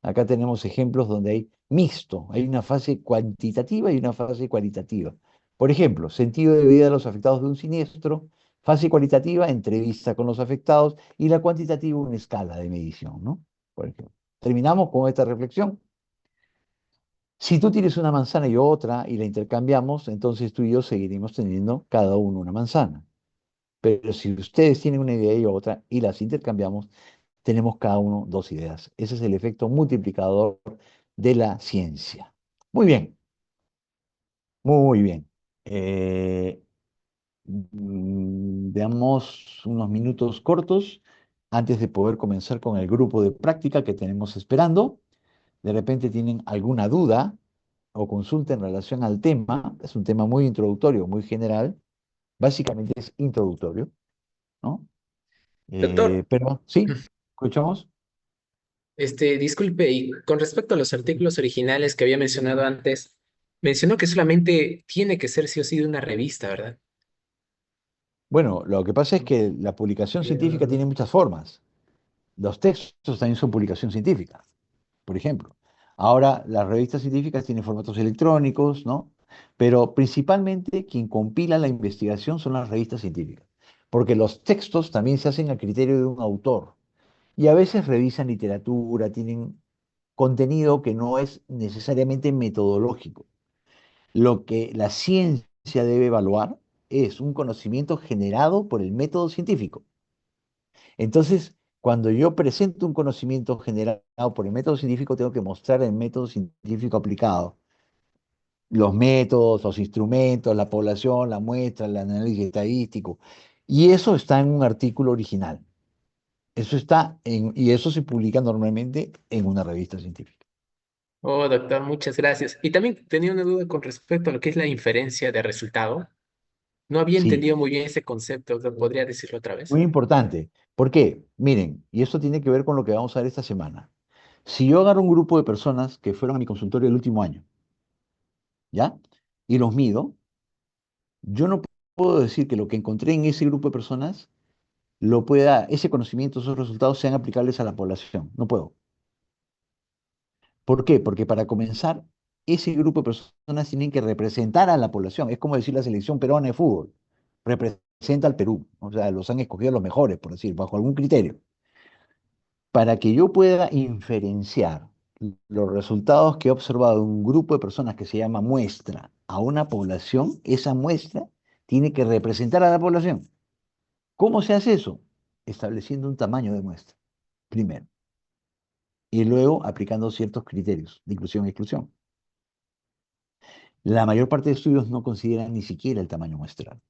Acá tenemos ejemplos donde hay mixto, hay una fase cuantitativa y una fase cualitativa. Por ejemplo, sentido de vida de los afectados de un siniestro, fase cualitativa, entrevista con los afectados y la cuantitativa, una escala de medición, ¿no? Por ejemplo. Terminamos con esta reflexión. Si tú tienes una manzana y yo otra y la intercambiamos, entonces tú y yo seguiremos teniendo cada uno una manzana. Pero si ustedes tienen una idea y yo otra y las intercambiamos, tenemos cada uno dos ideas. Ese es el efecto multiplicador de la ciencia. Muy bien, muy bien. Eh, Veamos unos minutos cortos antes de poder comenzar con el grupo de práctica que tenemos esperando. De repente tienen alguna duda o consulta en relación al tema. Es un tema muy introductorio, muy general. Básicamente es introductorio, ¿no? Doctor, Pero sí, escuchamos. disculpe, y con respecto a los artículos originales que había mencionado antes, mencionó que solamente tiene que ser sí o sí de una revista, ¿verdad? Bueno, lo que pasa es que la publicación científica tiene muchas formas. Los textos también son publicación científica, por ejemplo. Ahora, las revistas científicas tienen formatos electrónicos, ¿no? Pero principalmente quien compila la investigación son las revistas científicas, porque los textos también se hacen a criterio de un autor y a veces revisan literatura, tienen contenido que no es necesariamente metodológico. Lo que la ciencia debe evaluar es un conocimiento generado por el método científico. Entonces, cuando yo presento un conocimiento generado por el método científico, tengo que mostrar el método científico aplicado, los métodos, los instrumentos, la población, la muestra, el análisis estadístico. Y eso está en un artículo original. Eso está y eso se publica normalmente en una revista científica. Oh, doctor, muchas gracias. Y también tenía una duda con respecto a lo que es la inferencia de resultado. No había Sí, entendido muy bien ese concepto, doctor. ¿Podría decirlo otra vez? muy importante. ¿Por qué? Miren, y esto tiene que ver con lo que vamos a ver esta semana. Si yo agarro un grupo de personas que fueron a mi consultorio el último año, ¿ya? Y los mido, yo no puedo decir que lo que encontré en ese grupo de personas ese conocimiento, esos resultados sean aplicables a la población. No puedo. ¿Por qué? Porque para comenzar, ese grupo de personas tienen que representar a la población. Es como decir la selección peruana de fútbol. Representa al Perú. O sea, los han escogido los mejores, por decir, bajo algún criterio. Para que yo pueda inferenciar los resultados que he observado en un grupo de personas que se llama muestra a una población, esa muestra tiene que representar a la población. ¿Cómo se hace eso? Estableciendo un tamaño de muestra, primero, y luego aplicando ciertos criterios de inclusión y exclusión. La mayor parte de estudios no consideran ni siquiera el tamaño muestral.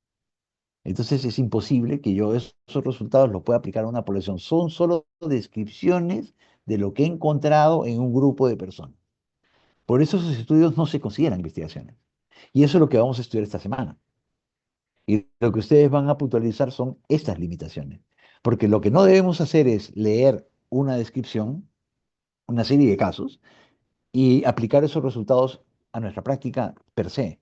Entonces es imposible que yo esos resultados los pueda aplicar a una población. Son solo descripciones de lo que he encontrado en un grupo de personas. Por eso esos estudios no se consideran investigaciones. Y eso es lo que vamos a estudiar esta semana. Y lo que ustedes van a puntualizar son estas limitaciones. Porque lo que no debemos hacer es leer una descripción, una serie de casos, y aplicar esos resultados a nuestra práctica per se,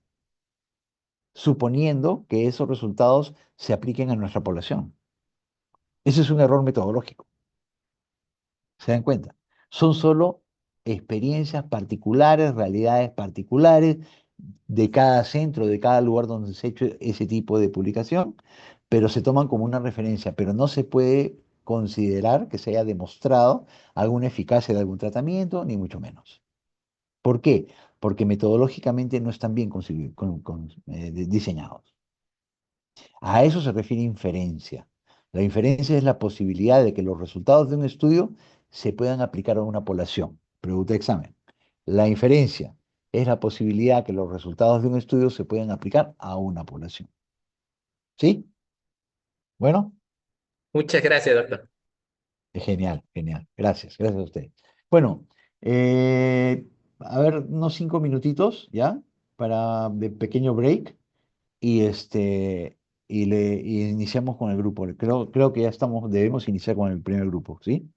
suponiendo que esos resultados se apliquen a nuestra población. Ese es un error metodológico. ¿Se dan cuenta? Son solo experiencias particulares, realidades particulares de cada centro, de cada lugar donde se ha hecho ese tipo de publicación, pero se toman como una referencia, pero no se puede considerar que se haya demostrado alguna eficacia de algún tratamiento, ni mucho menos. ¿Por qué? Porque metodológicamente no están bien diseñados. A eso se refiere inferencia. La inferencia es la posibilidad de que los resultados de un estudio se puedan aplicar a una población. Pregunta de examen. La inferencia es la posibilidad de que los resultados de un estudio se puedan aplicar a una población. ¿Sí? Bueno, Muchas gracias, doctor. Genial, genial. Gracias, gracias a usted. Bueno, a ver, unos 5 minutitos ya para de pequeño break y y iniciamos con el grupo. Creo que ya estamos, debemos iniciar con el primer grupo, ¿sí?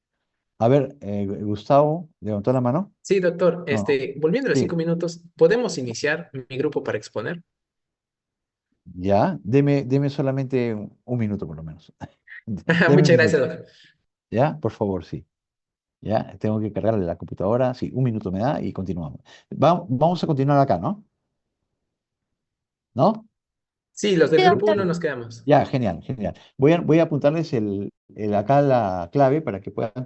A ver, Gustavo, ¿levantó la mano? Sí, doctor, No, volviendo a los cinco sí, minutos, ¿podemos iniciar mi grupo para exponer? ya, deme solamente un minuto por lo menos. Deme un Muchas minuto, gracias, doctor. ¿ya? Por favor, sí. Ya, tengo que cargarle la computadora, sí, un minuto me da y continuamos. Vamos a continuar acá, ¿no? ¿No? Sí, los del Sí, grupo doctor. uno nos quedamos. Ya, genial, genial. Voy a apuntarles acá la clave para que puedan